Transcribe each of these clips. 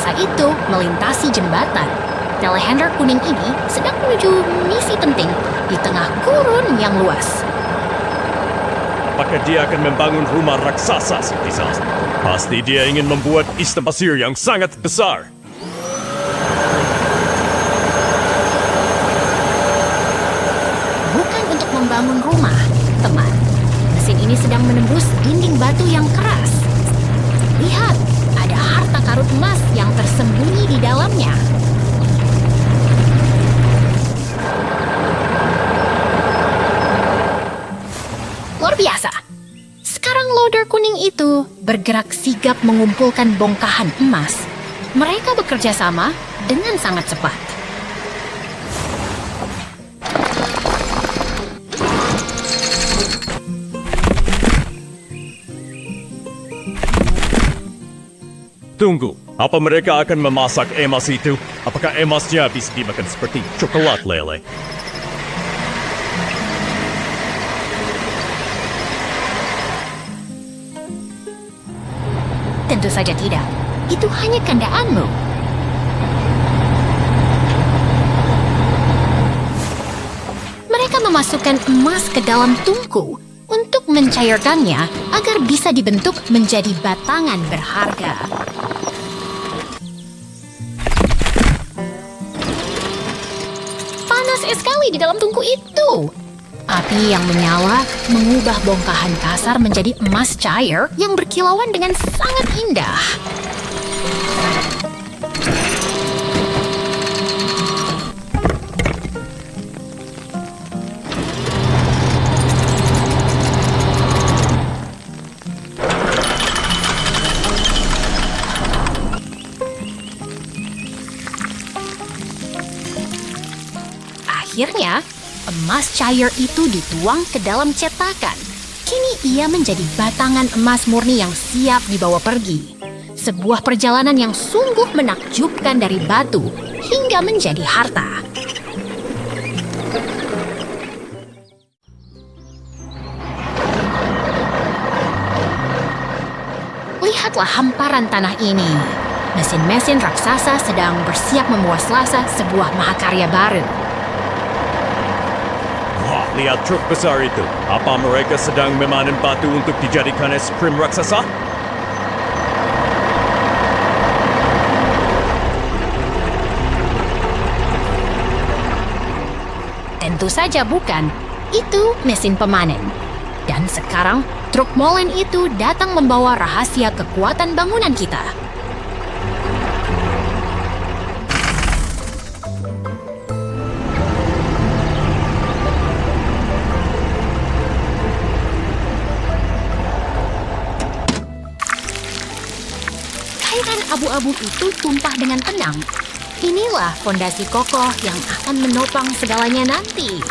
raksasa itu melintasi jembatan. Telehandler kuning ini sedang menuju misi penting di tengah gurun yang luas. Apakah dia akan membangun rumah raksasa, Sisa? Pasti dia ingin membuat istana pasir yang sangat besar. Bukan untuk membangun rumah, teman. Mesin ini sedang menembus dinding batu yang keras. Lihat, ada harta karut emas yang tersembunyi di dalamnya. Luar biasa. Sekarang loader kuning itu bergerak sigap mengumpulkan bongkahan emas. Mereka bekerja sama dengan sangat cepat. Tunggu, apa mereka akan memasak emas itu? Apakah emasnya bisa dimakan seperti coklat lele? Tentu saja tidak. Itu hanya kandaanmu. Mereka memasukkan emas ke dalam tungku untuk mencairkannya agar bisa dibentuk menjadi batangan berharga. Panas sekali di dalam tungku itu. Api yang menyala mengubah bongkahan kasar menjadi emas cair yang berkilauan dengan sangat indah. Akhirnya, emas cair itu dituang ke dalam cetakan. Kini ia menjadi batangan emas murni yang siap dibawa pergi. Sebuah perjalanan yang sungguh menakjubkan dari batu hingga menjadi harta. Lihatlah hamparan tanah ini. Mesin-mesin raksasa sedang bersiap memuaslasa sebuah mahakarya baru. Lihat truk besar itu. Apa mereka sedang memanen batu untuk dijadikan es krim raksasa? Tentu saja bukan. Itu mesin pemanen. Dan sekarang, truk molen itu datang membawa rahasia kekuatan bangunan kita. Cairan abu-abu itu tumpah dengan tenang. Inilah fondasi kokoh yang akan menopang segalanya nanti.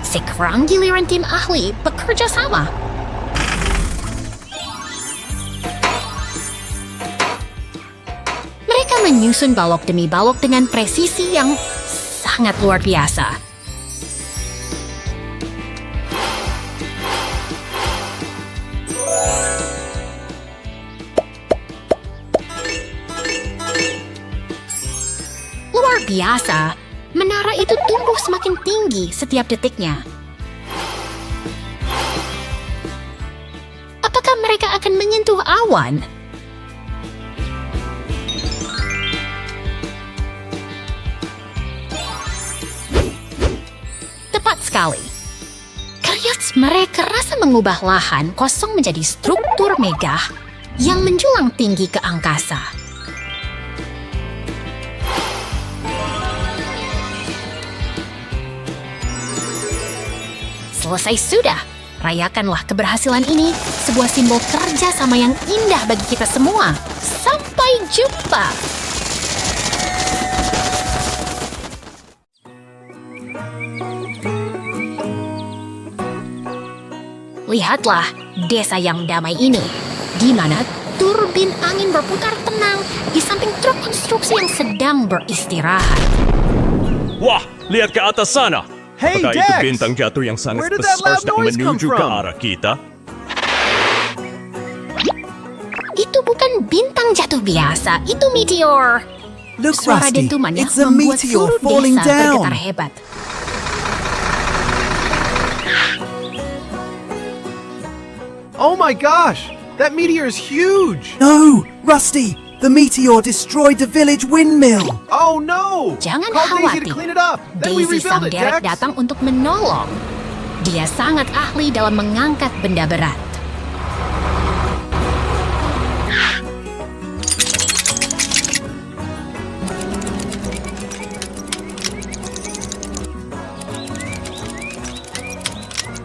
Sekarang giliran tim ahli bekerja sama. Mereka menyusun balok demi balok dengan presisi yang sangat luar biasa. Luar biasa, menara itu tumbuh semakin tinggi setiap detiknya. Apakah mereka akan menyentuh awan? Tepat sekali. Karya mereka rasa mengubah lahan kosong menjadi struktur megah yang menjulang tinggi ke angkasa. Selesai sudah. Rayakanlah keberhasilan ini, sebuah simbol kerja sama yang indah bagi kita semua. Sampai jumpa. Lihatlah desa yang damai ini, di mana turbin angin berputar tenang di samping truk konstruksi yang sedang beristirahat. Wah, lihat ke atas sana. Hey, Apakah Dex! itu bintang jatuh yang sangat Where did that besar loud sedang noise come menuju ke from? arah kita? Itu bukan bintang jatuh biasa, itu meteor. Look, Suara Rusty, dentumannya it's a membuat meteor seluruh falling desa down. bergetar hebat. Oh my gosh! That meteor is huge! No, Rusty, the meteor destroyed the village windmill. Oh no! Jangan Call Daisy khawatir, to clean it up. Then we Daisy sang rebuild it, derek Dex. datang untuk menolong. Dia sangat ahli dalam mengangkat benda berat.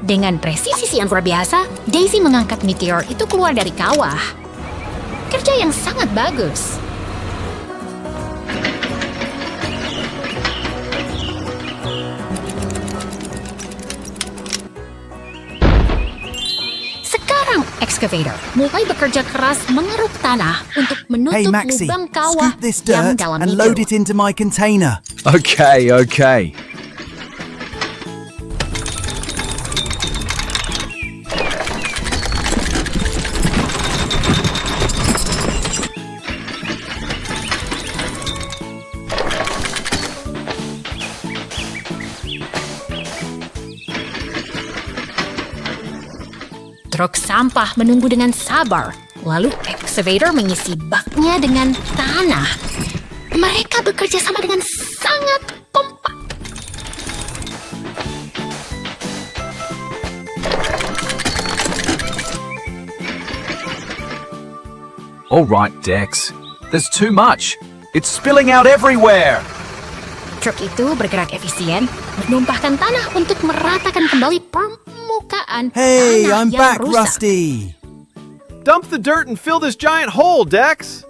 Dengan presisi yang luar biasa, Daisy mengangkat meteor itu keluar dari kawah. Kerja yang sangat bagus. Sekarang excavator mulai bekerja keras mengeruk tanah untuk Hey, menutup Maxie, lubang kawah scoop this yang dirt dalam and itu. load it into my container. Okay, okay. Truk sampah menunggu dengan sabar, lalu excavator mengisi baknya dengan tanah. Mereka bekerja sama dengan sangat kompak. All right, Dex. There's too much. It's spilling out everywhere. Truk itu bergerak efisien, menumpahkan tanah untuk meratakan kembali permukaan Hey, tanah I'm yang back, rusak. Rusty. Dump the dirt and fill this giant hole, Dex!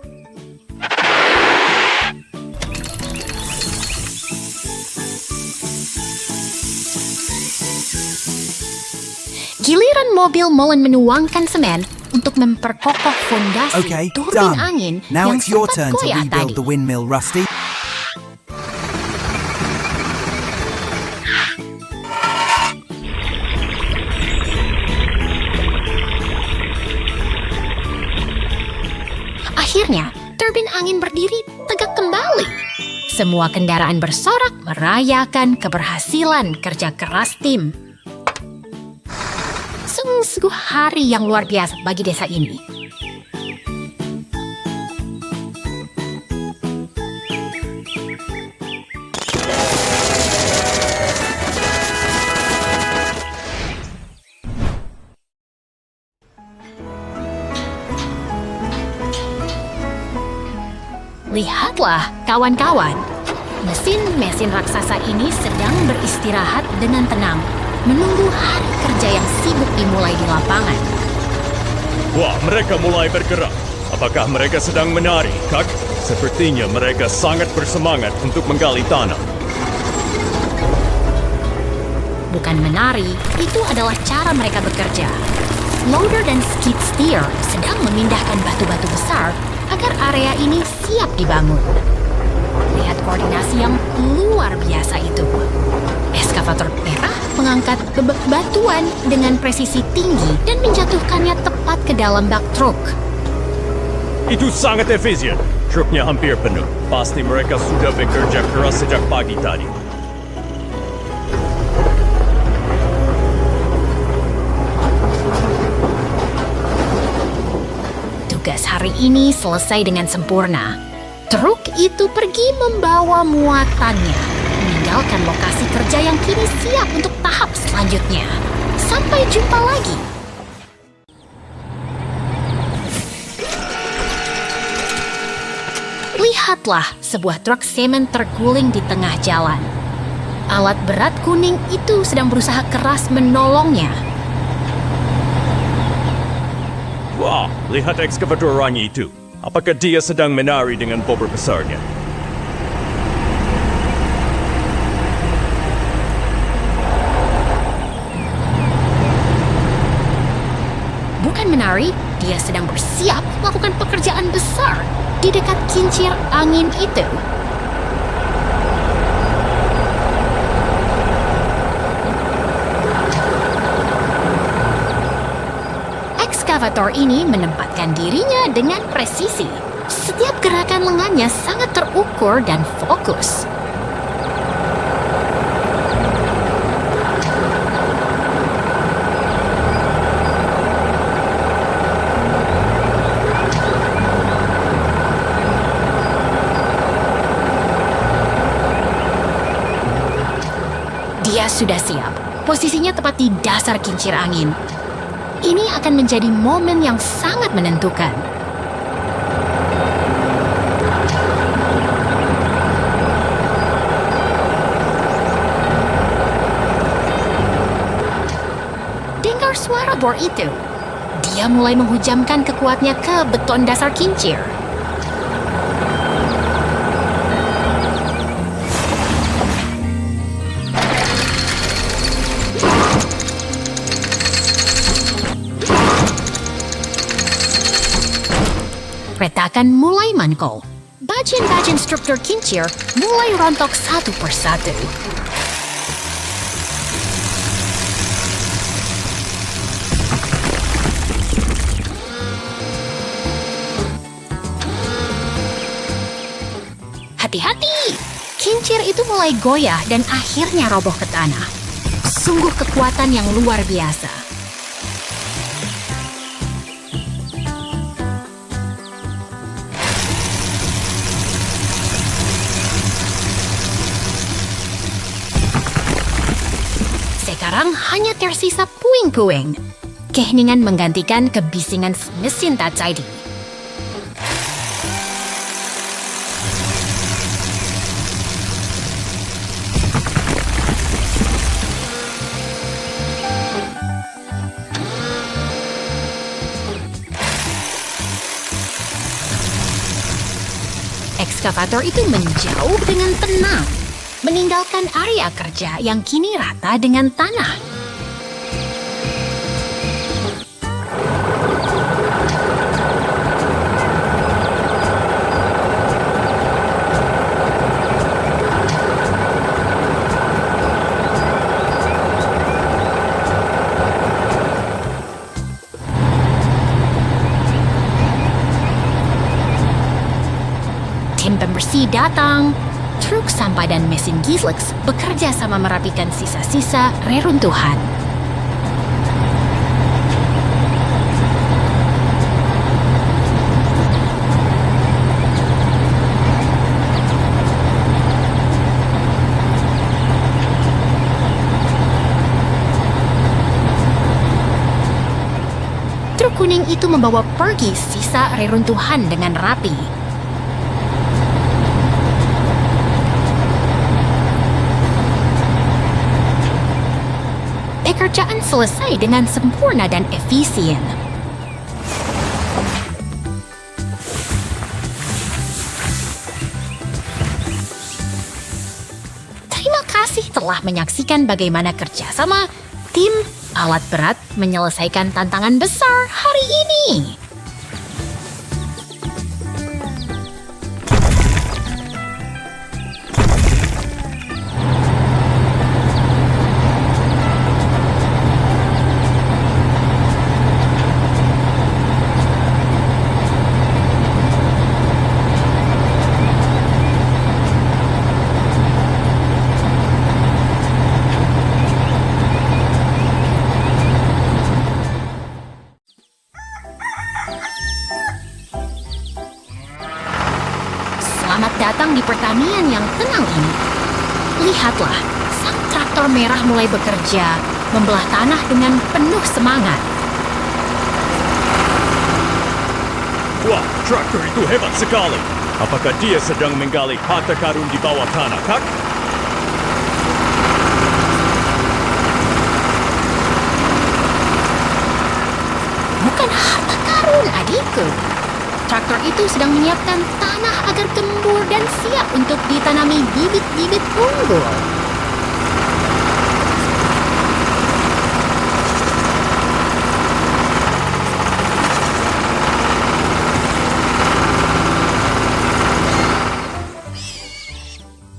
Giliran mobil Molen menuangkan semen untuk memperkokoh fondasi Okay, turbin done. angin Now yang it's your sempat turn to goyah rebuild tadi. the windmill, Rusty. Akhirnya, turbin angin berdiri tegak kembali. Semua kendaraan bersorak merayakan keberhasilan kerja keras tim. Sungguh hari yang luar biasa bagi desa ini. Lihatlah, kawan-kawan. Mesin-mesin raksasa ini sedang beristirahat dengan tenang, menunggu hari kerja yang sibuk dimulai di lapangan. Wah, mereka mulai bergerak. Apakah mereka sedang menari, Kak? Sepertinya mereka sangat bersemangat untuk menggali tanah. Bukan menari, itu adalah cara mereka bekerja. Loader dan skid steer sedang memindahkan batu-batu besar agar area ini siap dibangun. Lihat koordinasi yang luar biasa itu. Eskavator merah mengangkat bebek batuan dengan presisi tinggi dan menjatuhkannya tepat ke dalam bak truk. Itu sangat efisien. Truknya hampir penuh. Pasti mereka sudah bekerja keras sejak pagi tadi. Tugas hari ini selesai dengan sempurna. Truk itu pergi membawa muatannya, meninggalkan lokasi kerja yang kini siap untuk tahap selanjutnya. Sampai jumpa lagi. Lihatlah, sebuah truk semen terguling di tengah jalan. Alat berat kuning itu sedang berusaha keras menolongnya. Wah, lihat ekskavator oranye itu. Apakah dia sedang menari dengan bobber besarnya? Bukan menari, dia sedang bersiap melakukan pekerjaan besar di dekat kincir angin itu. ekskavator ini menempatkan dirinya dengan presisi. Setiap gerakan lengannya sangat terukur dan fokus. Dia sudah siap. Posisinya tepat di dasar kincir angin. Ini akan menjadi momen yang sangat menentukan. Dengar suara bor itu. Dia mulai menghujamkan kekuatnya ke beton dasar kincir. Retakan mulai manko. Bagian-bagian struktur kincir mulai rontok satu persatu. Hati-hati! Kincir itu mulai goyah dan akhirnya roboh ke tanah. Sungguh kekuatan yang luar biasa. Sekarang hanya tersisa puing-puing. Keheningan menggantikan kebisingan mesin tadi. Ekskavator itu menjauh dengan tenang, meninggalkan area kerja yang kini rata dengan tanah. Tim pembersih datang. Truk sampah dan mesin Gislix bekerja sama merapikan sisa-sisa reruntuhan. Truk kuning itu membawa pergi sisa reruntuhan dengan rapi. Pekerjaan selesai dengan sempurna dan efisien. Terima kasih telah menyaksikan bagaimana kerjasama tim alat berat menyelesaikan tantangan besar hari ini. Selamat datang di pertanian yang tenang ini. Lihatlah, sang traktor merah mulai bekerja, membelah tanah dengan penuh semangat. Wah, traktor itu hebat sekali. Apakah dia sedang menggali harta karun di bawah tanah, Kak? Bukan harta karun, adikku. Traktor itu sedang menyiapkan tanah agar gembur dan siap untuk ditanami bibit-bibit unggul.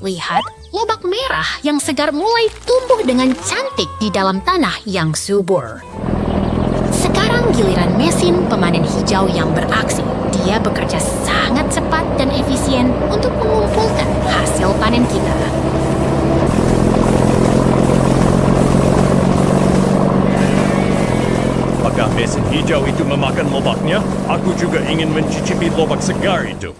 Lihat, lobak merah yang segar mulai tumbuh dengan cantik di dalam tanah yang subur. Sekarang giliran mesin pemanen hijau yang beraksi. Dia bekerja sangat cepat dan efisien untuk mengumpulkan hasil panen kita. Apakah mesin hijau itu memakan lobaknya? Aku juga ingin mencicipi lobak segar itu.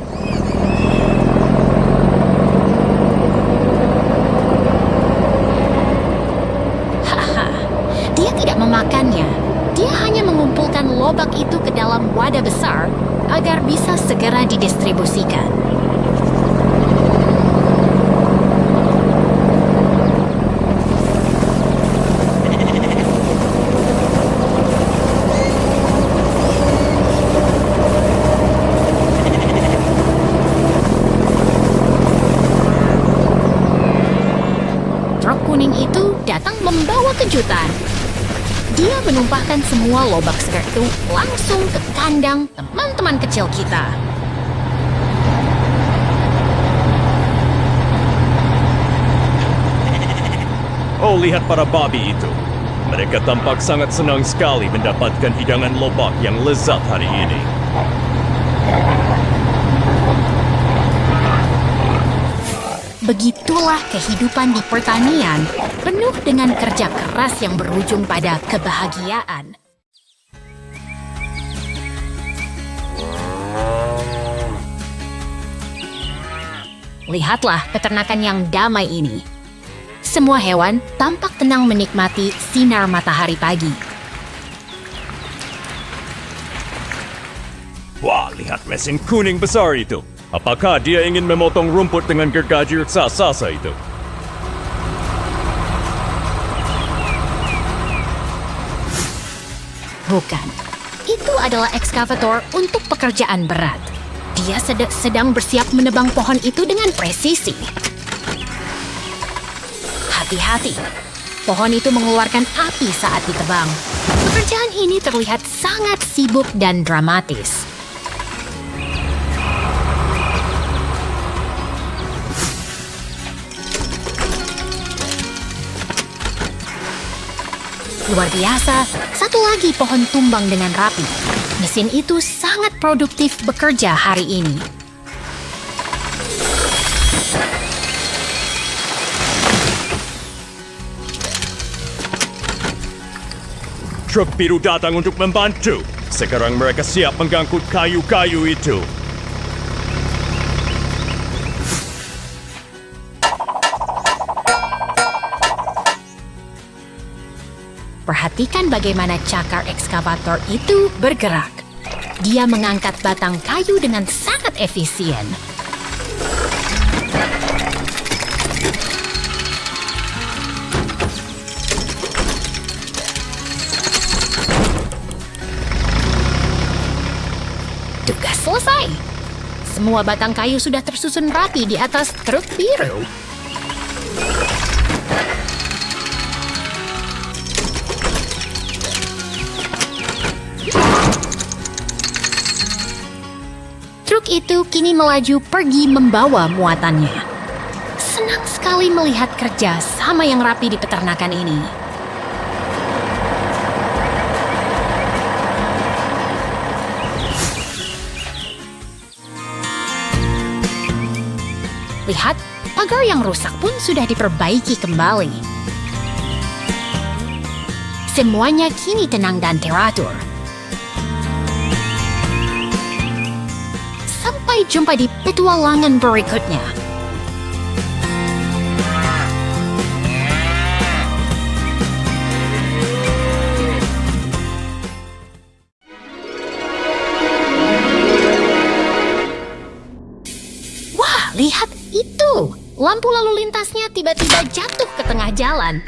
Dia tidak memakannya. Dia hanya mengumpulkan lobak itu ke dalam wadah besar agar bisa segera didistribusikan. Truk kuning itu datang membawa kejutan. Dia menumpahkan semua lobak segar itu langsung ke kandang teman-teman kecil kita. Oh, lihat para babi itu. Mereka tampak sangat senang sekali mendapatkan hidangan lobak yang lezat hari ini. Begitulah kehidupan di pertanian, penuh dengan kerja keras yang berujung pada kebahagiaan. Lihatlah peternakan yang damai ini. Semua hewan tampak tenang menikmati sinar matahari pagi. Wah, lihat mesin kuning besar itu. Apakah dia ingin memotong rumput dengan gergaji raksasa itu? Bukan. Itu adalah ekskavator untuk pekerjaan berat. Dia sedang bersiap menebang pohon itu dengan presisi. Hati-hati. Pohon itu mengeluarkan api saat ditebang. Pekerjaan ini terlihat sangat sibuk dan dramatis. Luar biasa, satu lagi pohon tumbang dengan rapi. Mesin itu sangat produktif bekerja hari ini. Truk biru datang untuk membantu. Sekarang mereka siap mengangkut kayu-kayu itu. Perhatikan bagaimana cakar ekskavator itu bergerak. Dia mengangkat batang kayu dengan sangat efisien. Tugas selesai. Semua batang kayu sudah tersusun rapi di atas truk biru. Truk itu kini melaju pergi membawa muatannya. Senang sekali melihat kerja sama yang rapi di peternakan ini. Lihat, pagar yang rusak pun sudah diperbaiki kembali. Semuanya kini tenang dan teratur. Sampai jumpa di petualangan berikutnya. Wah, lihat itu! Lampu lalu lintasnya tiba-tiba jatuh ke tengah jalan.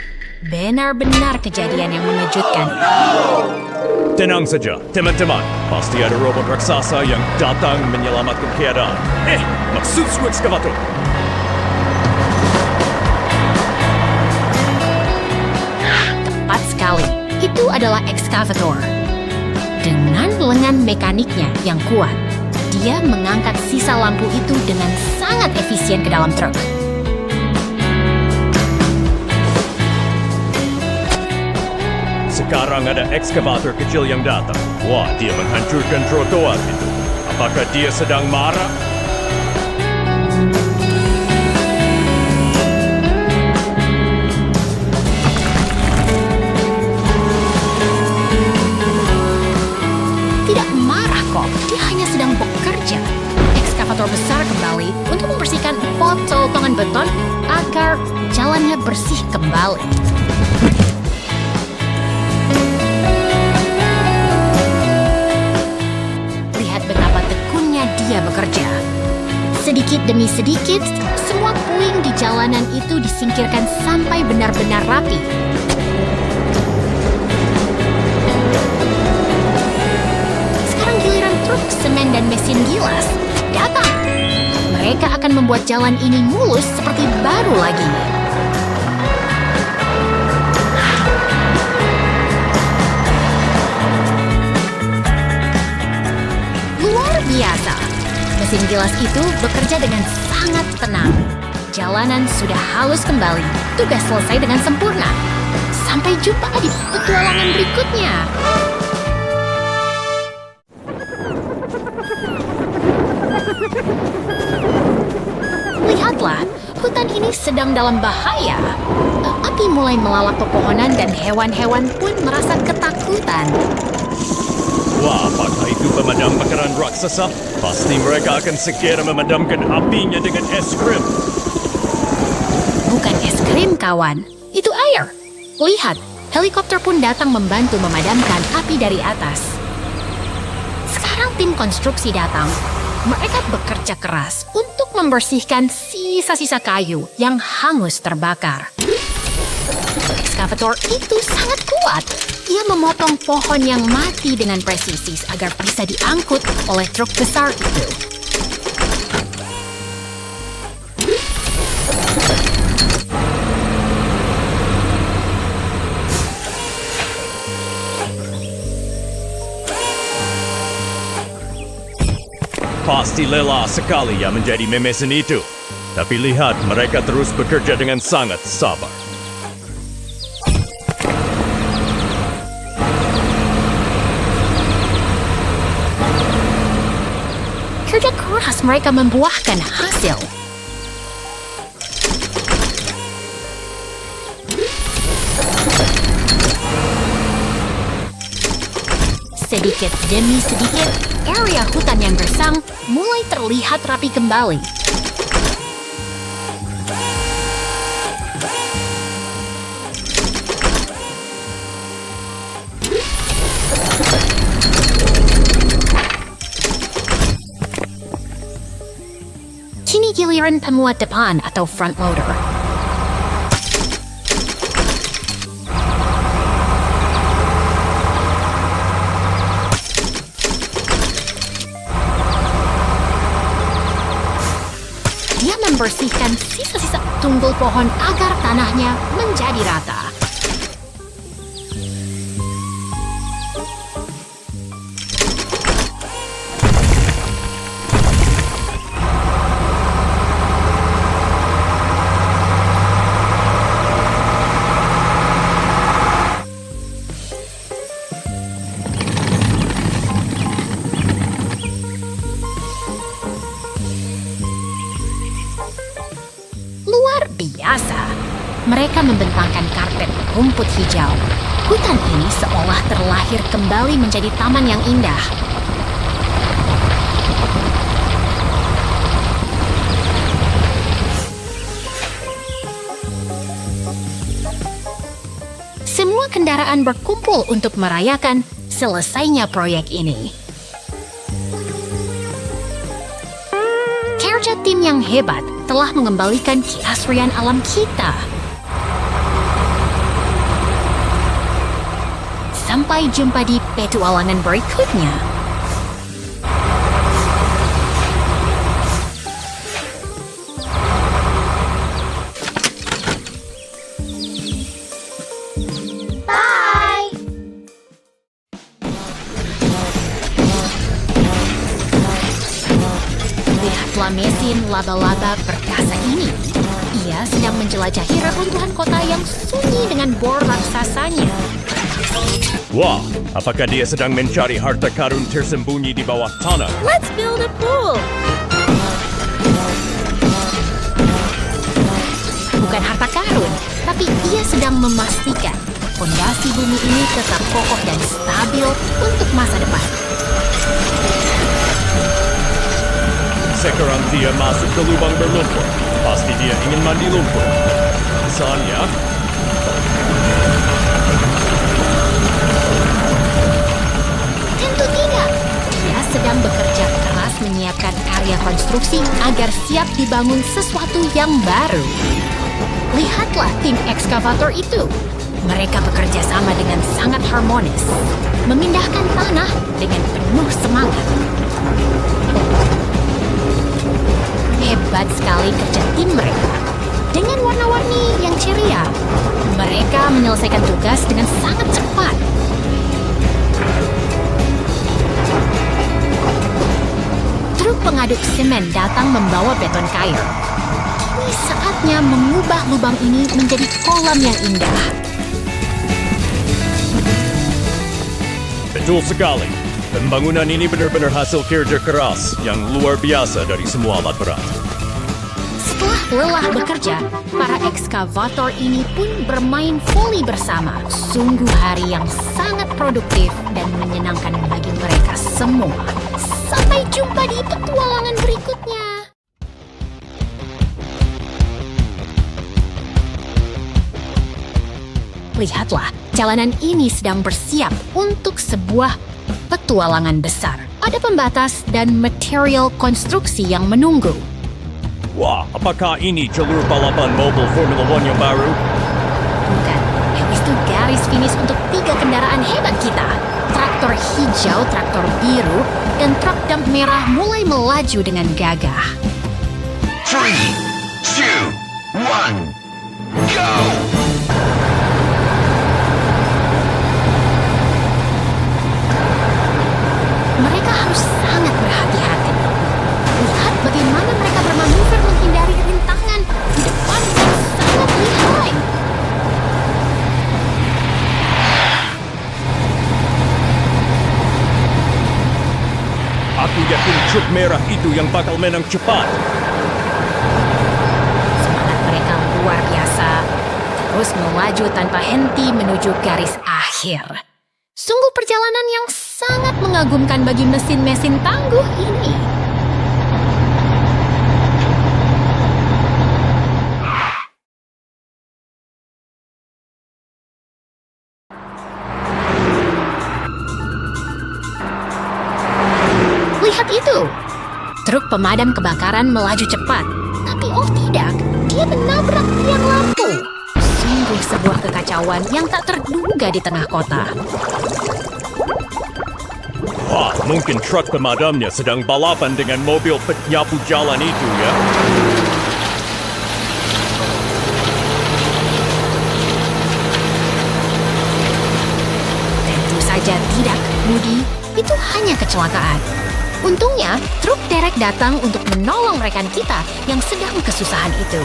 Benar-benar kejadian yang mengejutkan. Tenang saja, teman-teman. Pasti ada robot raksasa yang datang menyelamatkan keadaan. Maksudku ekskavator. Tepat sekali. Itu adalah ekskavator. Dengan lengan mekaniknya yang kuat, dia mengangkat sisa lampu itu dengan sangat efisien ke dalam truk. sekarang ada ekskavator kecil yang datang. Wah, dia menghancurkan trotoar itu. Apakah dia sedang marah? Tidak marah kok, dia hanya sedang bekerja. Ekskavator besar kembali untuk membersihkan potongan beton agar jalannya bersih kembali. Lihat betapa tekunnya dia bekerja. Sedikit demi sedikit, semua puing di jalanan itu disingkirkan sampai benar-benar rapi. Sekarang giliran truk semen dan mesin gilas datang. Mereka akan membuat jalan ini mulus seperti baru lagi. Luar biasa. Mesin gilas itu bekerja dengan sangat tenang. Jalanan sudah halus kembali. Tugas selesai dengan sempurna. Sampai jumpa di petualangan berikutnya. Lihatlah, hutan ini sedang dalam bahaya. Api mulai melalap pepohonan dan hewan-hewan pun merasa ketakutan. Wah, apakah itu pemadam kebakaran raksasa? Pasti mereka akan segera memadamkan apinya dengan es krim. Bukan es krim, kawan. Itu air. Lihat, helikopter pun datang membantu memadamkan api dari atas. Sekarang tim konstruksi datang. Mereka bekerja keras untuk membersihkan sisa-sisa kayu yang hangus terbakar. Ekskavator itu sangat kuat. Ia memotong pohon yang mati dengan presisi agar bisa diangkut oleh truk besar itu. Pasti lelah sekali yang menjadi memesan itu. Tapi lihat, mereka terus bekerja dengan sangat sabar. Kerja keras mereka membuahkan hasil. Sedikit demi sedikit, area hutan yang gersang mulai terlihat rapi kembali. Kini giliran pemuat depan atau front loader. Dia membersihkan sisa-sisa tunggul pohon agar tanahnya menjadi rata. Luar biasa. Mereka membentangkan karpet rumput hijau. Hutan ini seolah terlahir kembali menjadi taman yang indah. Semua kendaraan berkumpul untuk merayakan selesainya proyek ini. Kerja tim yang hebat telah mengembalikan keasrian alam kita. Sampai jumpa di petualangan berikutnya. Lihatlah mesin laba-laba perkasa ini. Ia sedang menjelajahi reruntuhan kota yang sunyi dengan bor raksasanya. Wah, apakah dia sedang mencari harta karun tersembunyi di bawah tanah? Let's build a pool. Bukan harta karun, tapi ia sedang memastikan fondasi bumi ini tetap kokoh dan stabil untuk masa depan. Sekarang dia masuk ke lubang berlumpur. Pasti dia ingin mandi lumpur. Misalnya, Tentu tidak. Dia sedang bekerja keras menyiapkan area konstruksi agar siap dibangun sesuatu yang baru. Lihatlah tim ekskavator itu. Mereka bekerja sama dengan sangat harmonis, memindahkan tanah dengan penuh semangat. Hebat sekali kerja tim mereka. Dengan warna-warni yang ceria, mereka menyelesaikan tugas dengan sangat cepat. Truk pengaduk semen datang membawa beton kair. Kini saatnya mengubah lubang ini menjadi kolam yang indah. betul sekali. Pembangunan ini benar-benar hasil kerja keras yang luar biasa dari semua alat berat. Setelah lelah bekerja, para ekskavator ini pun bermain voli bersama. Sungguh hari yang sangat produktif dan menyenangkan bagi mereka semua. Sampai jumpa di petualangan berikutnya. Lihatlah, jalanan ini sedang bersiap untuk sebuah petualangan besar. Ada pembatas dan material konstruksi yang menunggu. Wah, apakah ini jalur balapan mobil Formula One yang baru? Bukan, itu garis finish untuk 3 kendaraan hebat kita. Traktor hijau, traktor biru, dan truk dump merah mulai melaju dengan gagah. 3, 2, 1, go! Mereka harus sangat berhati-hati. Lihat bagaimana mereka bermanuver menghindari rintangan di depan yang sangat lihai. Aku yakin truk merah itu yang bakal menang cepat. Semangat mereka luar biasa. Terus melaju tanpa henti menuju garis akhir. Sungguh perjalanan yang sangat mengagumkan bagi mesin-mesin tangguh ini. Lihat itu! Truk pemadam kebakaran melaju cepat. Tapi oh tidak, dia menabrak tiang lampu. Sungguh sebuah kekacauan yang tak terduga di tengah kota. Wah, mungkin truk pemadamnya sedang balapan dengan mobil penyapu jalan itu ya. Tentu saja tidak, Moody. Itu hanya kecelakaan. Untungnya, truk derek datang untuk menolong rekan kita yang sedang kesusahan itu.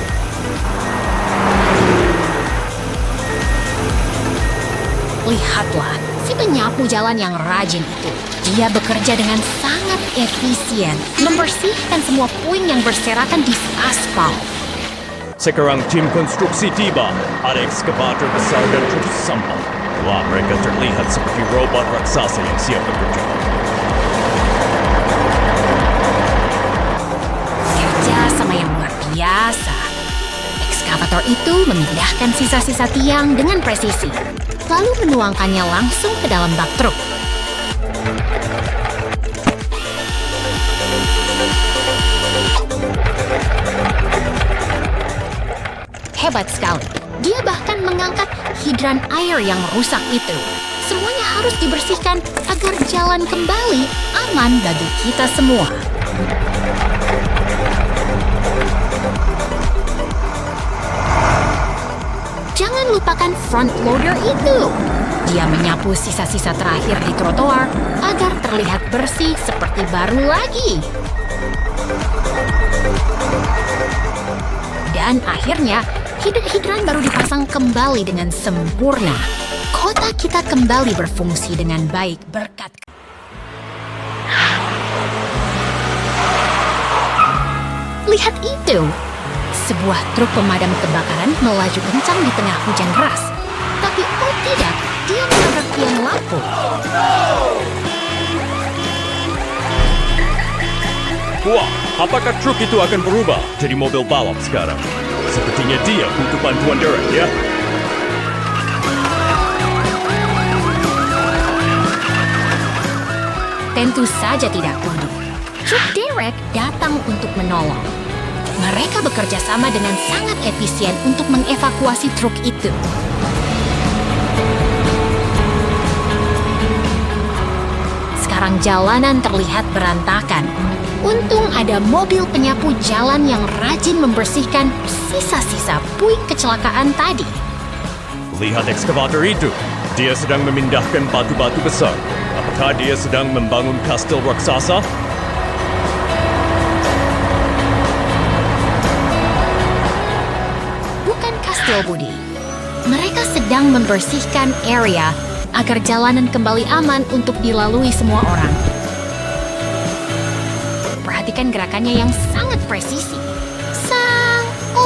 Lihatlah, si penyapu jalan yang rajin itu. Dia bekerja dengan sangat efisien, membersihkan semua puing yang berserakan di aspal. Sekarang tim konstruksi tiba. Ada ekskavator besar dan truk sampah. Wah, mereka terlihat seperti robot raksasa yang siap bekerja. Kerja sama yang luar biasa. Ekskavator itu memindahkan sisa-sisa tiang dengan presisi, lalu menuangkannya langsung ke dalam bak truk. Hebat sekali. Dia bahkan mengangkat hidran air yang rusak itu. Semuanya harus dibersihkan agar jalan kembali aman bagi kita semua. Jangan lupakan front loader itu. Dia menyapu sisa-sisa terakhir di trotoar agar terlihat bersih seperti baru lagi. Dan akhirnya, hidran baru dipasang kembali dengan sempurna. Kota mata kita kembali berfungsi dengan baik berkat. Lihat itu! Sebuah truk pemadam kebakaran melaju kencang di tengah hujan deras. Tapi oh tidak, dia menabrak tiang lampu. Wah, apakah truk itu akan berubah jadi mobil balap sekarang? Sepertinya dia butuh bantuan Derek, ya? Tentu saja tidak, Kudu. Truk Derek datang untuk menolong. Mereka bekerja sama dengan sangat efisien untuk mengevakuasi truk itu. Sekarang jalanan terlihat berantakan. Untung ada mobil penyapu jalan yang rajin membersihkan sisa-sisa puing kecelakaan tadi. Lihat ekskavator itu. Dia sedang memindahkan batu-batu besar. Apakah dia sedang membangun kastil raksasa? Bukan kastil, Budi. Mereka sedang membersihkan area agar jalanan kembali aman untuk dilalui semua orang. Perhatikan gerakannya yang sangat presisi.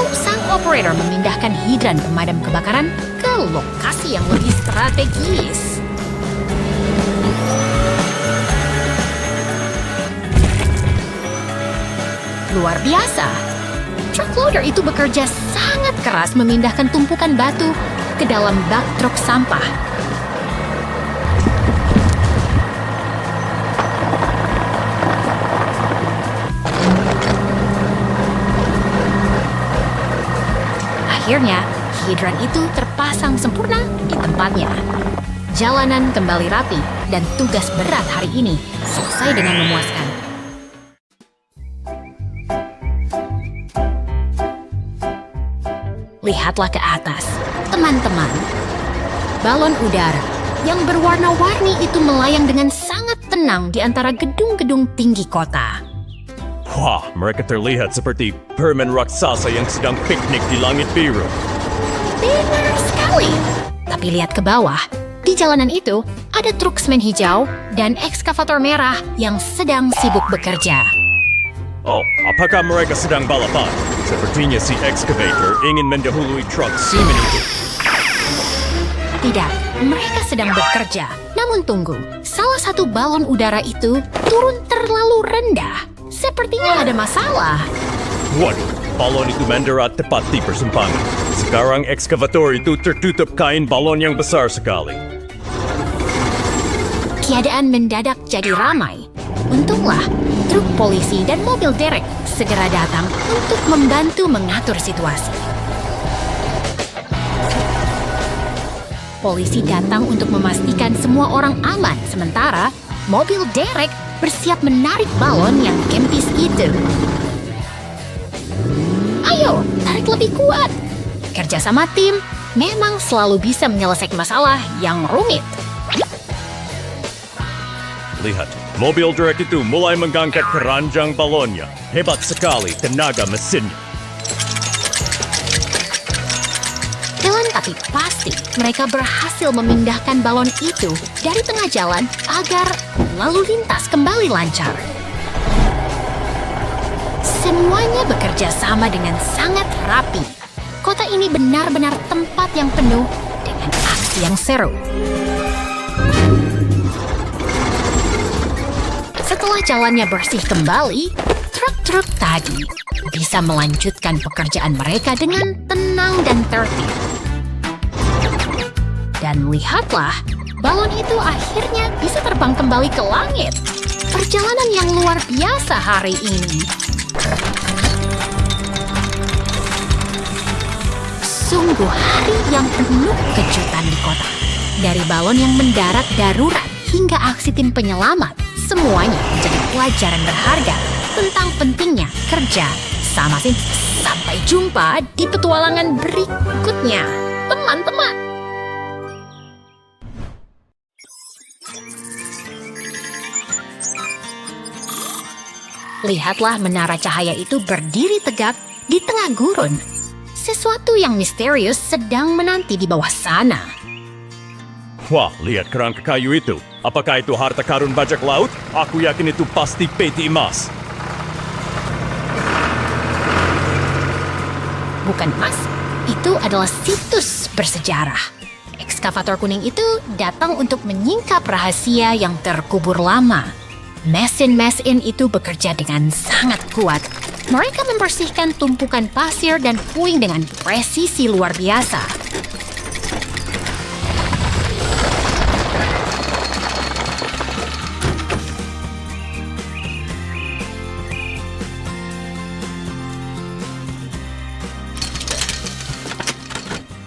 Sang operator memindahkan hidran pemadam kebakaran ke lokasi yang lebih strategis. Luar biasa. Truck loader itu bekerja sangat keras memindahkan tumpukan batu ke dalam bak truk sampah. Akhirnya, hidran itu terpasang sempurna di tempatnya. Jalanan kembali rapi dan tugas berat hari ini selesai dengan memuaskan. Lihatlah ke atas, teman-teman. Balon udara yang berwarna-warni itu melayang dengan sangat tenang di antara gedung-gedung tinggi kota. Wah, mereka terlihat seperti permen raksasa yang sedang piknik di langit biru. Benar sekali. Tapi lihat ke bawah, di jalanan itu ada truk semen hijau dan ekskavator merah yang sedang sibuk bekerja. Oh, apakah mereka sedang balapan? Sepertinya si ekskavator ingin mendahului truk semen itu. Tidak, mereka sedang bekerja. Namun tunggu, salah satu balon udara itu turun terlalu rendah. Sepertinya ada masalah. Waduh, balon itu mendarat tepat di persimpangan. Sekarang ekskavator itu tertutup kain balon yang besar sekali. Keadaan mendadak jadi ramai. Untunglah, truk polisi dan mobil derek segera datang untuk membantu mengatur situasi. Polisi datang untuk memastikan semua orang aman, sementara mobil derek bersiap menarik balon yang kempis itu. Ayo, tarik lebih kuat. Kerjasama tim memang selalu bisa menyelesaikan masalah yang rumit. Lihat, mobil Derek itu mulai mengangkat keranjang balonnya. Hebat sekali tenaga mesinnya. Pelan tapi pasti mereka berhasil memindahkan balon itu dari tengah jalan agar lalu lintas kembali lancar. Semuanya bekerja sama dengan sangat rapi. Kota ini benar-benar tempat yang penuh dengan aksi yang seru. Setelah jalannya bersih kembali, truk-truk tadi bisa melanjutkan pekerjaan mereka dengan tenang dan tertib. Dan lihatlah, balon itu akhirnya bisa terbang kembali ke langit. Perjalanan yang luar biasa hari ini. Sungguh hari yang penuh kejutan di kota. Dari balon yang mendarat darurat hingga aksi tim penyelamat, semuanya menjadi pelajaran berharga tentang pentingnya kerja sama tim. Sampai jumpa di petualangan berikutnya, teman-teman. Lihatlah menara cahaya itu berdiri tegak di tengah gurun. Sesuatu yang misterius sedang menanti di bawah sana. Wah, lihat kerangka kayu itu. Apakah itu harta karun bajak laut? Aku yakin itu pasti peti emas. Bukan emas, itu adalah situs bersejarah. Ekskavator kuning itu datang untuk menyingkap rahasia yang terkubur lama. Mesin-mesin itu bekerja dengan sangat kuat. Mereka membersihkan tumpukan pasir dan puing dengan presisi luar biasa.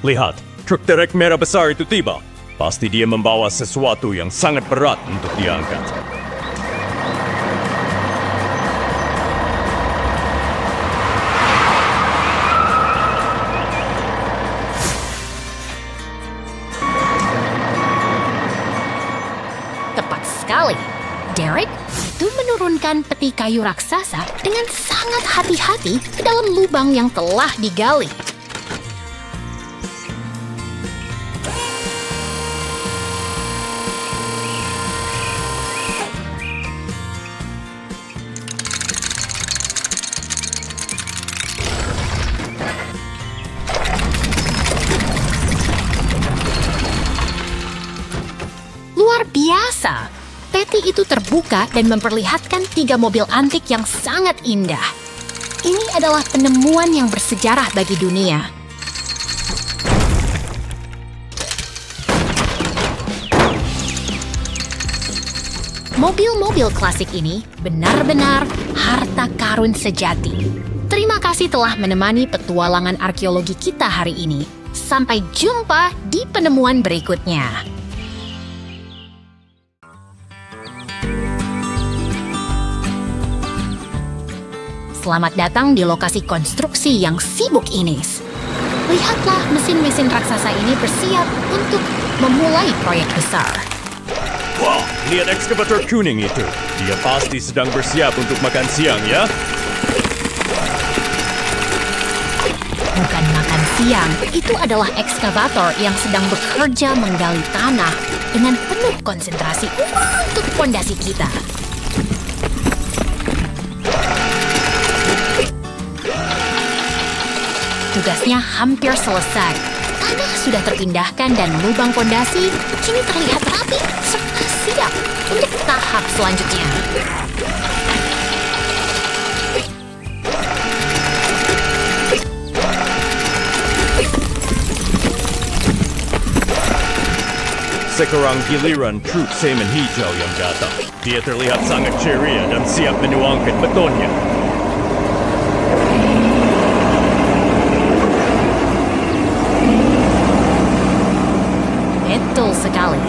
Lihat, truk derek merah besar itu tiba. Pasti dia membawa sesuatu yang sangat berat untuk diangkat. Tepat sekali. Derek itu menurunkan peti kayu raksasa dengan sangat hati-hati ke dalam lubang yang telah digali. Luar biasa. Peti itu terbuka dan memperlihatkan 3 mobil antik yang sangat indah. Ini adalah penemuan yang bersejarah bagi dunia. Mobil-mobil klasik ini benar-benar harta karun sejati. Terima kasih telah menemani petualangan arkeologi kita hari ini. Sampai jumpa di penemuan berikutnya. Selamat datang di lokasi konstruksi yang sibuk ini. Lihatlah mesin-mesin raksasa ini bersiap untuk memulai proyek besar. Wah, lihat ekskavator kuning itu. Dia pasti sedang bersiap untuk makan siang, ya? Bukan makan siang, itu adalah ekskavator yang sedang bekerja menggali tanah dengan penuh konsentrasi untuk fondasi kita. Tugasnya hampir selesai. Tanah sudah terpindahkan dan lubang fondasi kini terlihat rapi serta siap untuk tahap selanjutnya. Sekarang giliran truk semen hijau yang datang. Dia terlihat sangat ceria dan siap menuangkan betonnya. Betul sekali.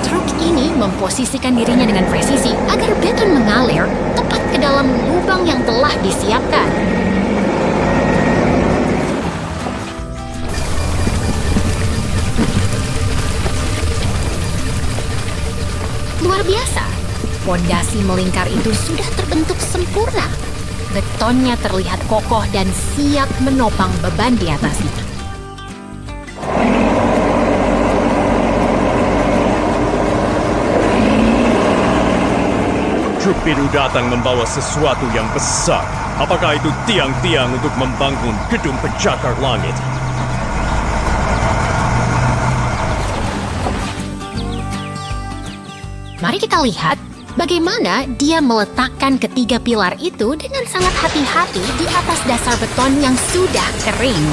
Truk ini memposisikan dirinya dengan presisi agar beton mengalir tepat ke dalam lubang yang telah disiapkan. Luar biasa. Fondasi melingkar itu sudah terbentuk sempurna. Betonnya terlihat kokoh dan siap menopang beban di atasnya. Truk biru datang membawa sesuatu yang besar. Apakah itu tiang-tiang untuk membangun gedung pencakar langit? Mari kita lihat bagaimana dia meletakkan ketiga pilar itu dengan sangat hati-hati di atas dasar beton yang sudah kering.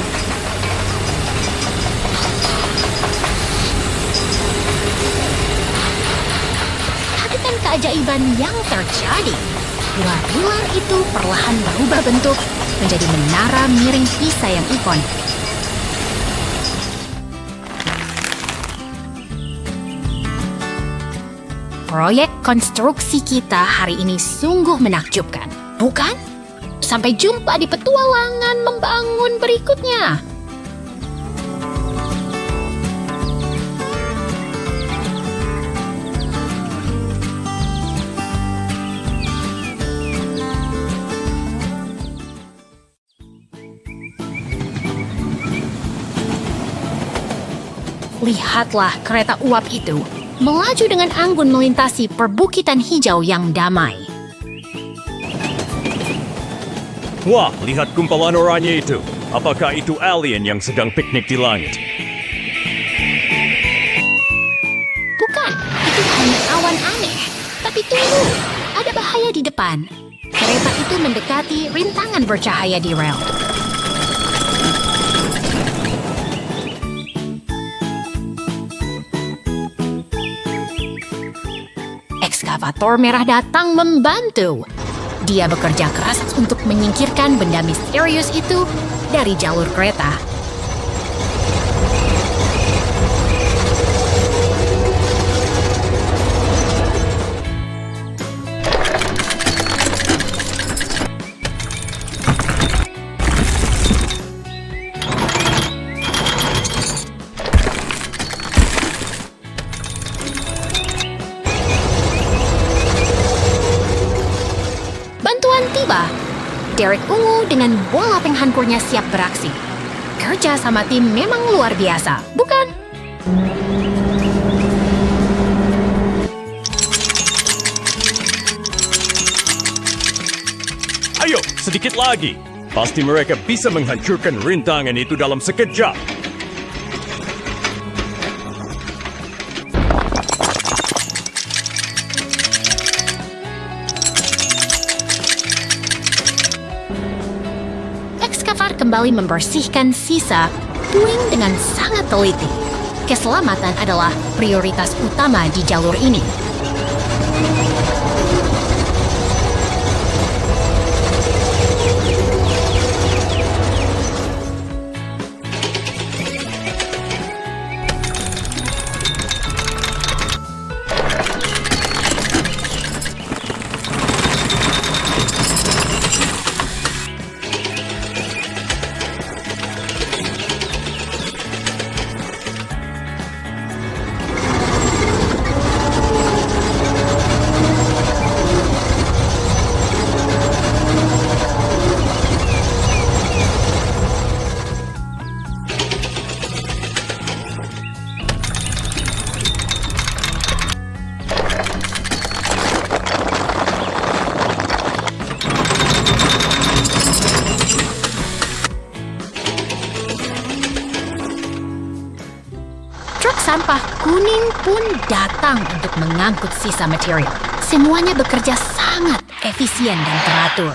Perhatikan keajaiban yang terjadi. Pilar-pilar itu perlahan berubah bentuk menjadi menara miring Pisa yang ikonik. Proyek konstruksi kita hari ini sungguh menakjubkan, bukan? Sampai jumpa di petualangan membangun berikutnya. Lihatlah kereta uap itu melaju dengan anggun melintasi perbukitan hijau yang damai. Wah, lihat gumpalan oranye itu. Apakah itu alien yang sedang piknik di langit? Bukan, itu hanya awan aneh. Tapi tunggu, ada bahaya di depan. Kereta itu mendekati rintangan bercahaya di rel. Ekskavator merah datang membantu. Dia bekerja keras untuk menyingkirkan benda misterius itu dari jalur kereta. Tiba, Derek ungu dengan bola penghancurnya siap beraksi. Kerja sama tim memang luar biasa, bukan? Ayo, sedikit lagi. Pasti mereka bisa menghancurkan rintangan itu dalam sekejap. Kembali membersihkan sisa puing dengan sangat teliti. Keselamatan adalah prioritas utama di jalur ini. Sampah kuning pun datang untuk mengangkut sisa material. Semuanya bekerja sangat efisien dan teratur.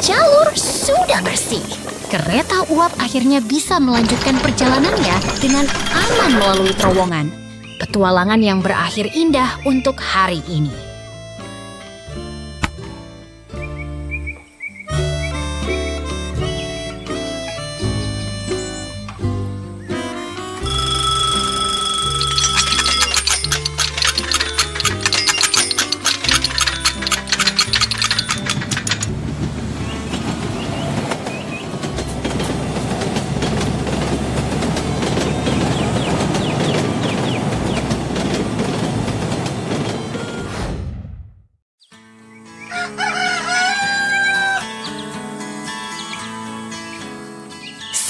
Jalur sudah bersih. Kereta uap akhirnya bisa melanjutkan perjalanannya dengan aman melalui terowongan. Petualangan yang berakhir indah untuk hari ini.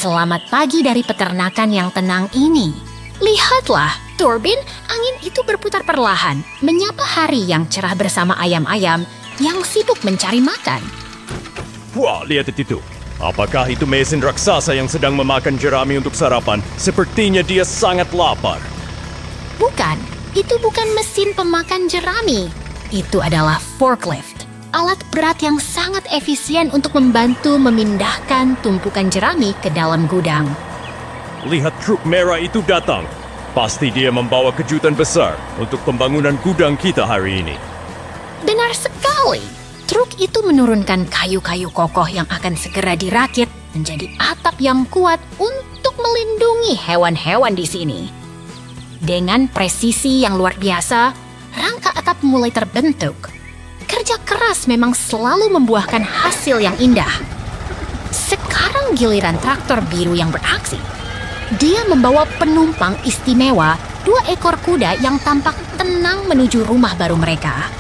Selamat pagi dari peternakan yang tenang ini. Lihatlah, turbin angin itu berputar perlahan, menyapa hari yang cerah bersama ayam-ayam yang sibuk mencari makan. Wah, lihat itu. Apakah itu mesin raksasa yang sedang memakan jerami untuk sarapan? Sepertinya dia sangat lapar. Bukan, itu bukan mesin pemakan jerami. Itu adalah forklift. Alat berat yang sangat efisien untuk membantu memindahkan tumpukan jerami ke dalam gudang. Lihat truk merah itu datang. Pasti dia membawa kejutan besar untuk pembangunan gudang kita hari ini. Benar sekali. Truk itu menurunkan kayu-kayu kokoh yang akan segera dirakit menjadi atap yang kuat untuk melindungi hewan-hewan di sini. Dengan presisi yang luar biasa, rang atap mulai terbentuk. Kerja keras memang selalu membuahkan hasil yang indah. Sekarang giliran traktor biru yang beraksi. Dia membawa penumpang istimewa, 2 ekor kuda yang tampak tenang menuju rumah baru mereka.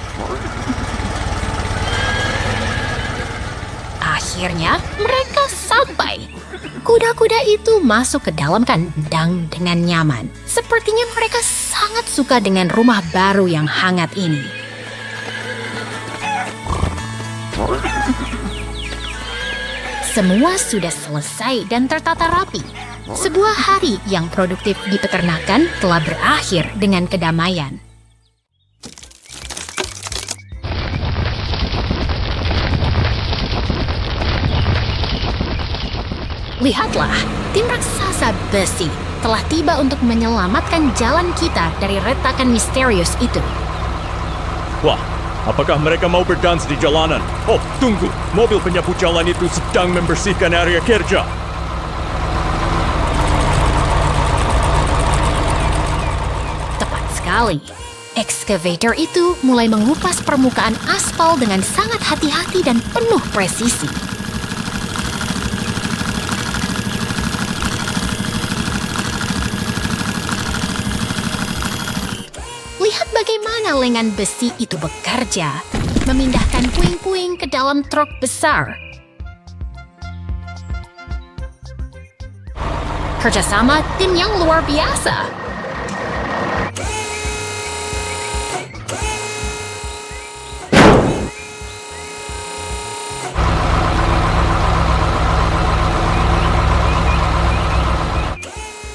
Akhirnya mereka sampai. Kuda-kuda itu masuk ke dalam kandang dengan nyaman. Sepertinya mereka sangat suka dengan rumah baru yang hangat ini. Semua sudah selesai dan tertata rapi. Sebuah hari yang produktif di peternakan telah berakhir dengan kedamaian. Lihatlah, tim raksasa besi telah tiba untuk menyelamatkan jalan kita dari retakan misterius itu. Wah, apakah mereka mau berdans di jalanan? Oh, tunggu. Mobil penyapu jalan itu sedang membersihkan area kerja. Tepat sekali. Excavator itu mulai mengupas permukaan aspal dengan sangat hati-hati dan penuh presisi. Lihat bagaimana lengan besi itu bekerja, memindahkan puing-puing ke dalam truk besar. Kerjasama tim yang luar biasa.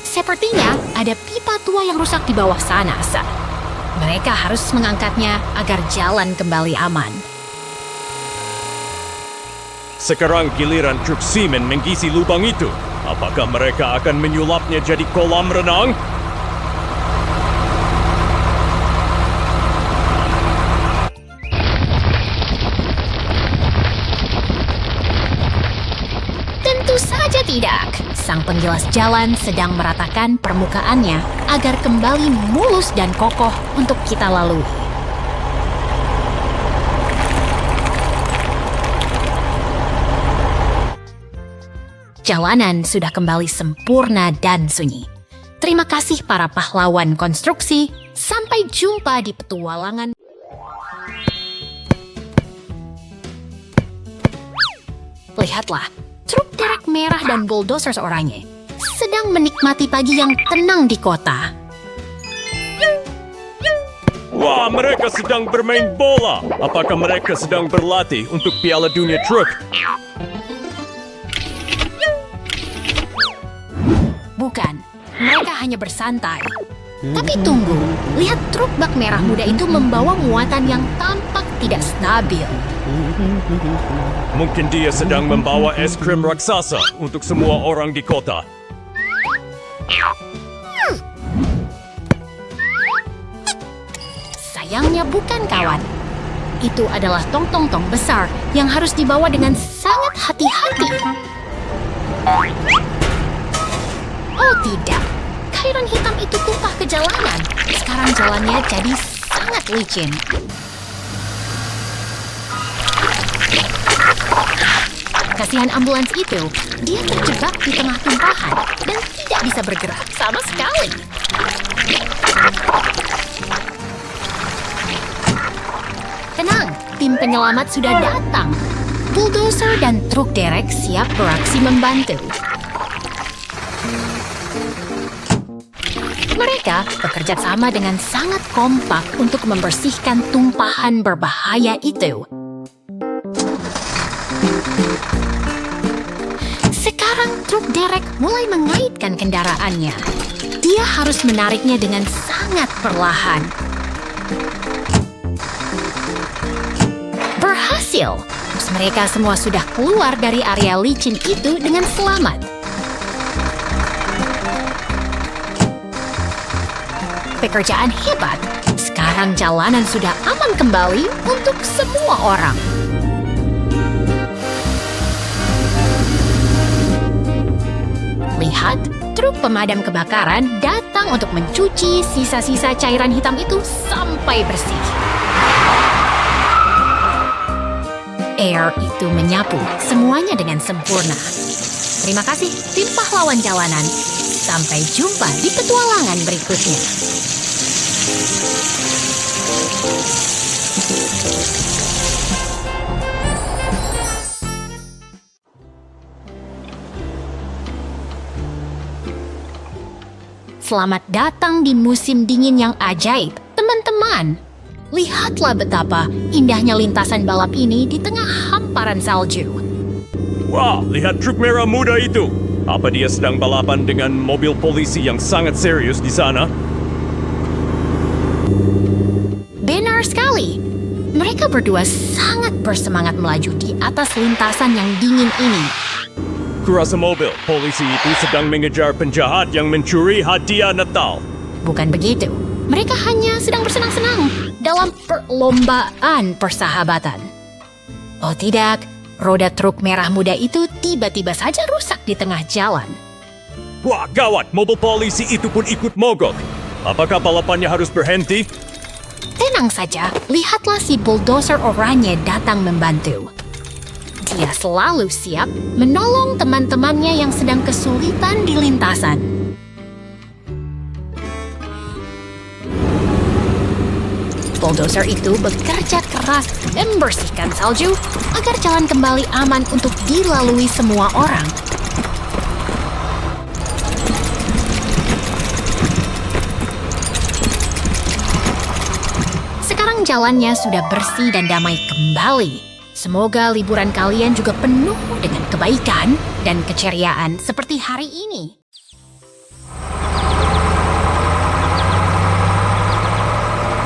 Sepertinya ada pipa tua yang rusak di bawah sana, Sir. Mereka harus mengangkatnya agar jalan kembali aman. Sekarang giliran truk semen mengisi lubang itu. Apakah mereka akan menyulapnya jadi kolam renang? Tentu saja tidak. Sang penggilas jalan sedang meratakan permukaannya agar kembali mulus dan kokoh untuk kita lalui. Jalanan sudah kembali sempurna dan sunyi. Terima kasih para pahlawan konstruksi. Sampai jumpa di petualangan. Lihatlah, truk derek merah dan bulldozer seorangnya sedang menikmati pagi yang tenang di kota. Wah, mereka sedang bermain bola. Apakah mereka sedang berlatih untuk Piala Dunia Truk? Bukan, mereka hanya bersantai. Tapi tunggu, lihat truk bak merah muda itu membawa muatan yang tampak tidak stabil. Mungkin dia sedang membawa es krim raksasa untuk semua orang di kota. Sayangnya bukan, kawan. Itu adalah tong-tong-tong besar yang harus dibawa dengan sangat hati-hati. Oh tidak, cairan hitam itu tumpah ke jalanan. Sekarang jalannya jadi sangat licin. Kasihan ambulans itu, dia terjebak di tengah tumpahan dan tidak bisa bergerak sama sekali. Tenang, tim penyelamat sudah datang. Bulldozer dan truk derek siap beraksi membantu. Mereka bekerja sama dengan sangat kompak untuk membersihkan tumpahan berbahaya itu. Sekarang truk derek mulai mengaitkan kendaraannya. Dia harus menariknya dengan sangat perlahan. Berhasil! Terus mereka semua sudah keluar dari area licin itu dengan selamat. Pekerjaan hebat. Sekarang jalanan sudah aman kembali untuk semua orang. Lihat, truk pemadam kebakaran datang untuk mencuci sisa-sisa cairan hitam itu sampai bersih. Air itu menyapu semuanya dengan sempurna. Terima kasih tim pahlawan jalanan. Sampai jumpa di petualangan berikutnya. Selamat datang di musim dingin yang ajaib, teman-teman. Lihatlah betapa indahnya lintasan balap ini di tengah hamparan salju. Wah, lihat truk merah muda itu. Apa dia sedang balapan dengan mobil polisi yang sangat serius di sana? Benar sekali. Mereka berdua sangat bersemangat melaju di atas lintasan yang dingin ini. Kurasa mobil polisi itu sedang mengejar penjahat yang mencuri hadiah Natal. Bukan begitu. Mereka hanya sedang bersenang-senang dalam perlombaan persahabatan. Oh tidak, roda truk merah muda itu tiba-tiba saja rusak di tengah jalan. Wah, gawat! Mobil polisi itu pun ikut mogok. Apakah balapannya harus berhenti? Tenang saja, lihatlah si bulldozer oranye datang membantu. Dia selalu siap menolong teman-temannya yang sedang kesulitan di lintasan. Bulldozer itu bekerja keras membersihkan salju agar jalan kembali aman untuk dilalui semua orang. Sekarang jalannya sudah bersih dan damai kembali. Semoga liburan kalian juga penuh dengan kebaikan dan keceriaan seperti hari ini.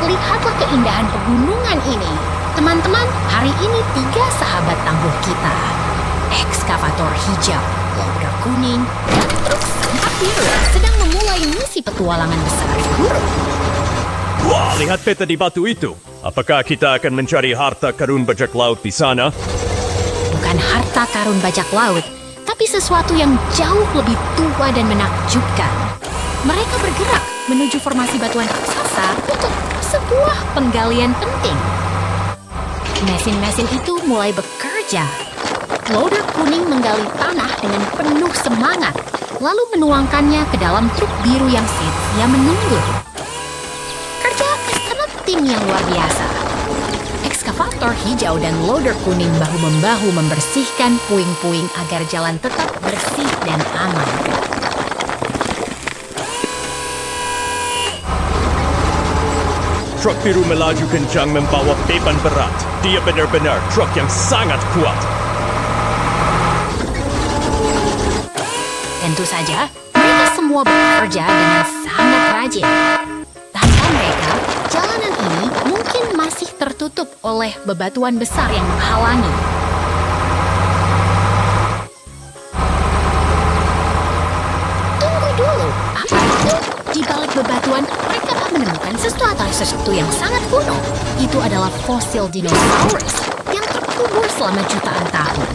Lihatlah keindahan pegunungan ini. Teman-teman, hari ini 3 sahabat tangguh kita. Ekskavator hijau, loader kuning, dan truk sampah biru sedang memulai misi petualangan besar di gurun. Wah, lihat peta di batu itu. Apakah kita akan mencari harta karun bajak laut di sana? Bukan harta karun bajak laut, tapi sesuatu yang jauh lebih tua dan menakjubkan. Mereka bergerak menuju formasi batuan raksasa untuk sebuah penggalian penting. Mesin-mesin itu mulai bekerja. Loader kuning menggali tanah dengan penuh semangat, lalu menuangkannya ke dalam truk biru yang setia menunggu. Kerja bersama tim yang luar biasa. Ekskavator hijau dan loader kuning bahu-membahu membersihkan puing-puing agar jalan tetap bersih dan aman. Truk biru melaju kencang membawa beban berat. Dia benar-benar truk yang sangat kuat. Tentu saja, mereka semua bekerja dengan sangat rajin. Tanpa mereka, jalanan ini mungkin masih tertutup oleh bebatuan besar yang menghalangi. Tunggu dulu, apa itu? Di balik bebatuan, mereka menemukan sesuatu yang sangat kuno. Itu adalah fosil dinosaurus yang terkubur selama jutaan tahun.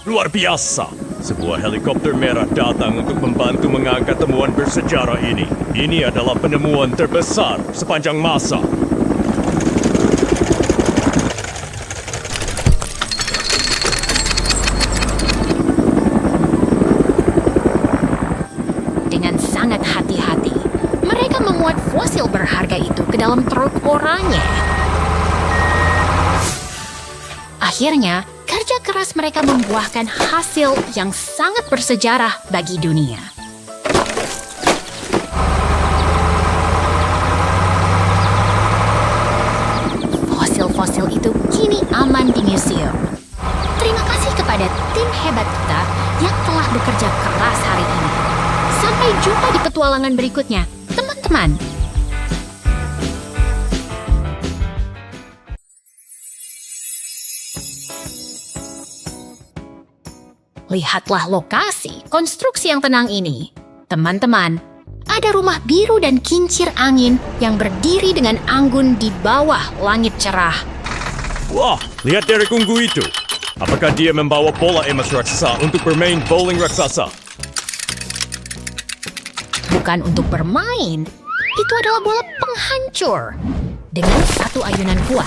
Luar biasa. Sebuah helikopter merah datang untuk membantu mengangkat temuan bersejarah ini. Ini adalah penemuan terbesar sepanjang masa. Dengan sangat hati-hati, mereka memuat fosil berharga itu ke dalam truk oranye. Akhirnya, kerja keras mereka membuahkan hasil yang sangat bersejarah bagi dunia. Fosil-fosil itu kini aman di museum. Terima kasih kepada tim hebat kita yang telah bekerja keras hari ini. Sampai jumpa di petualangan berikutnya, teman-teman. Lihatlah lokasi konstruksi yang tenang ini. Teman-teman, ada rumah biru dan kincir angin yang berdiri dengan anggun di bawah langit cerah. Wah, lihat Derek Ungu itu. Apakah dia membawa bola emas raksasa untuk bermain bowling raksasa? Bukan untuk bermain, itu adalah bola penghancur. Dengan satu ayunan kuat,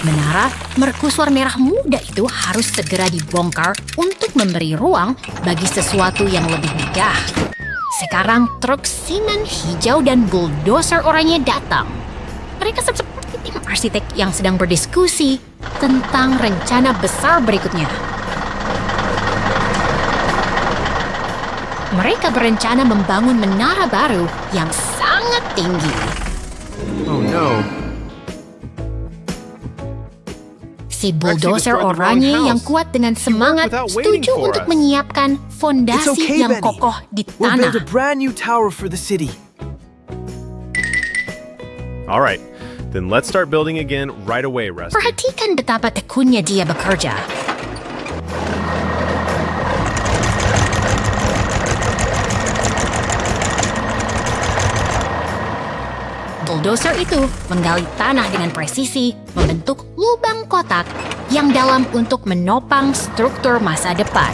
menara mercusuar merah muda itu harus segera dibongkar untuk memberi ruang bagi sesuatu yang lebih megah. Sekarang truk semen hijau dan bulldozer oranye datang. Mereka seperti tim arsitek yang sedang berdiskusi tentang rencana besar berikutnya. Mereka berencana membangun menara baru yang sangat tinggi. Oh no. Si bulldozer oranye yang kuat dengan semangat setuju untuk menyiapkan It's fondasi okay, yang Benny. kokoh di We'll build a tanah. brand new tower for the city. All right, then let's start building again right away, Rusty. Perhatikan betapa tekunnya dia bekerja. Bulldozer itu menggali tanah dengan presisi, membentuk lubang kotak yang dalam untuk menopang struktur masa depan.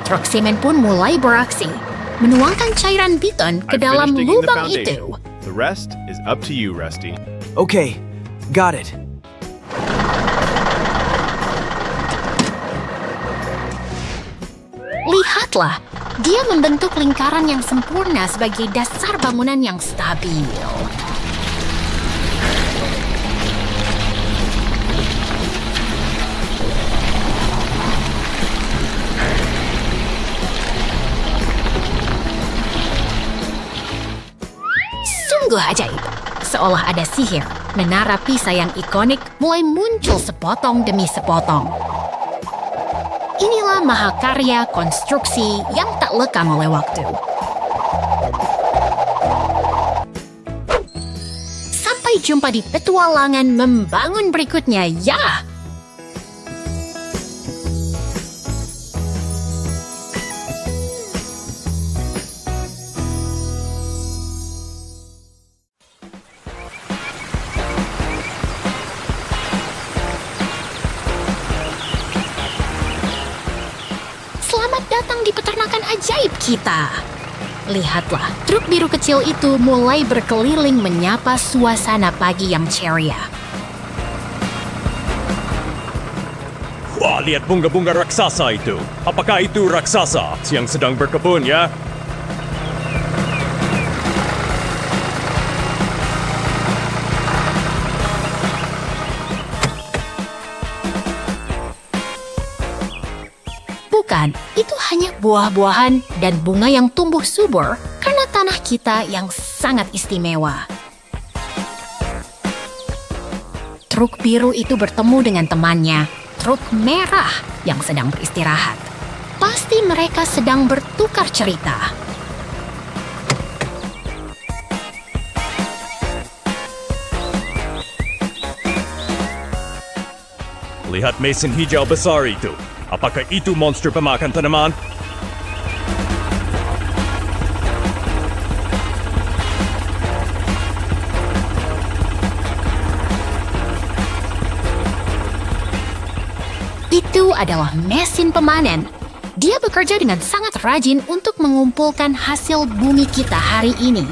Truk semen pun mulai beraksi, menuangkan cairan beton ke I've dalam finished digging the lubang foundation. itu. The rest is up to you, Rusty. Okay, got it. Lihatlah, dia membentuk lingkaran yang sempurna sebagai dasar bangunan yang stabil. Sungguh ajaib. Seolah ada sihir, menara Pisa yang ikonik mulai muncul sepotong demi sepotong. Inilah mahakarya konstruksi yang tak lekang oleh waktu. Sampai jumpa di petualangan membangun berikutnya, ya! Selamat datang di peternakan ajaib kita. Lihatlah, truk biru kecil itu mulai berkeliling menyapa suasana pagi yang ceria. Wah, lihat bunga-bunga raksasa itu. Apakah itu raksasa yang sedang berkebun, ya? Bukan, itu hanya buah-buahan dan bunga yang tumbuh subur karena tanah kita yang sangat istimewa. Truk biru itu bertemu dengan temannya, truk merah yang sedang beristirahat. Pasti mereka sedang bertukar cerita. Lihat mesin hijau besar itu. Apakah itu monster pemakan tanaman? Itu adalah mesin pemanen. Dia bekerja dengan sangat rajin untuk mengumpulkan hasil bumi kita hari ini.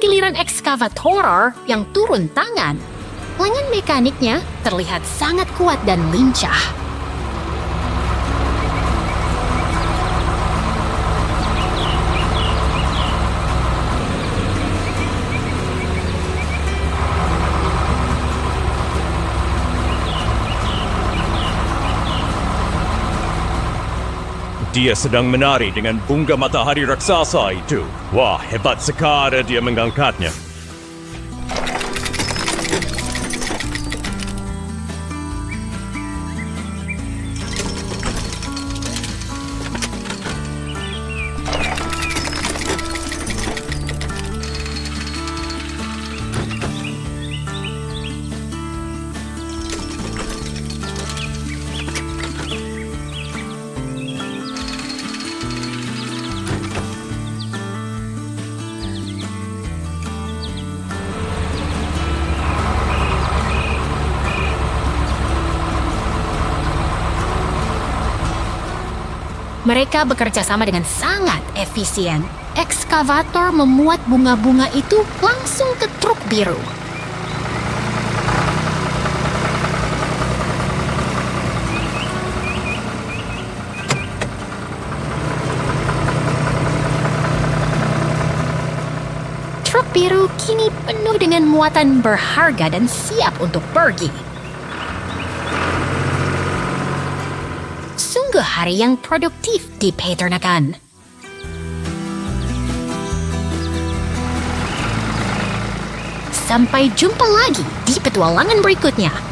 Giliran ekskavator yang turun tangan. Lengan mekaniknya terlihat sangat kuat dan lincah. Dia sedang menari dengan bunga matahari raksasa itu. Wah, hebat sekali dia mengangkatnya. Mereka bekerja sama dengan sangat efisien. Ekskavator memuat bunga-bunga itu langsung ke truk biru. Truk biru kini penuh dengan muatan berharga dan siap untuk pergi. Sungguh hari yang produktif di peternakan. Sampai jumpa lagi di petualangan berikutnya.